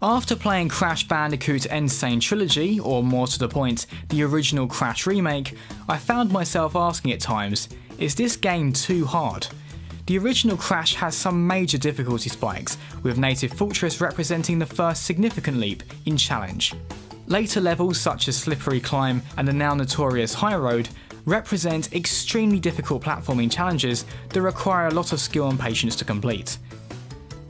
After playing Crash Bandicoot N Sane Trilogy, or more to the point, the original Crash remake, I found myself asking at times, is this game too hard? The original Crash has some major difficulty spikes, with Native Fortress representing the first significant leap in challenge. Later levels such as Slippery Climb and the now notorious High Road represent extremely difficult platforming challenges that require a lot of skill and patience to complete.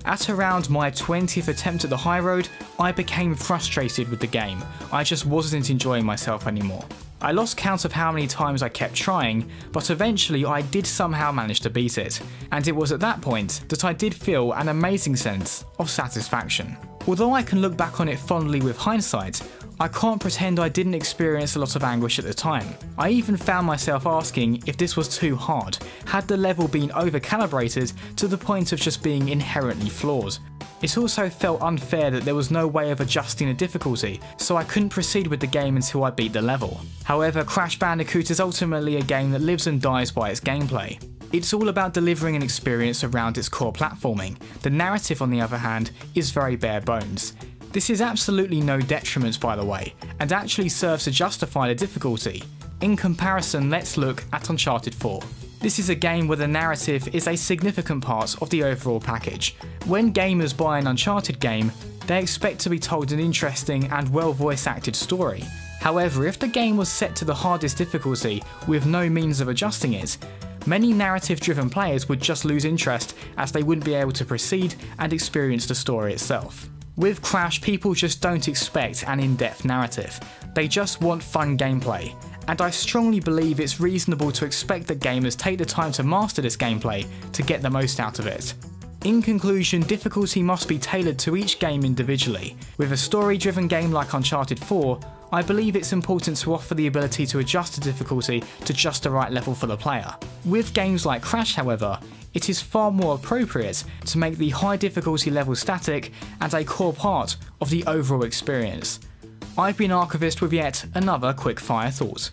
At around my 20th attempt at the High Road, I became frustrated with the game. I just wasn't enjoying myself anymore. I lost count of how many times I kept trying, but eventually I did somehow manage to beat it, and it was at that point that I did feel an amazing sense of satisfaction. Although I can look back on it fondly with hindsight, I can't pretend I didn't experience a lot of anguish at the time. I even found myself asking if this was too hard, had the level been over-calibrated to the point of just being inherently flawed. It also felt unfair that there was no way of adjusting the difficulty, so I couldn't proceed with the game until I beat the level. However, Crash Bandicoot is ultimately a game that lives and dies by its gameplay. It's all about delivering an experience around its core platforming. The narrative, on the other hand, is very bare bones. This is absolutely no detriment, by the way, and actually serves to justify the difficulty. In comparison, let's look at Uncharted 4. This is a game where the narrative is a significant part of the overall package. When gamers buy an Uncharted game, they expect to be told an interesting and well voice acted story. However, if the game was set to the hardest difficulty with no means of adjusting it, many narrative-driven players would just lose interest as they wouldn't be able to proceed and experience the story itself. With Crash, people just don't expect an in-depth narrative, they just want fun gameplay, and I strongly believe it's reasonable to expect that gamers take the time to master this gameplay to get the most out of it. In conclusion, difficulty must be tailored to each game individually. With a story-driven game like Uncharted 4, I believe it's important to offer the ability to adjust the difficulty to just the right level for the player. With games like Crash, however, it is far more appropriate to make the high difficulty level static and a core part of the overall experience. I've been Archivist with yet another quick fire thought.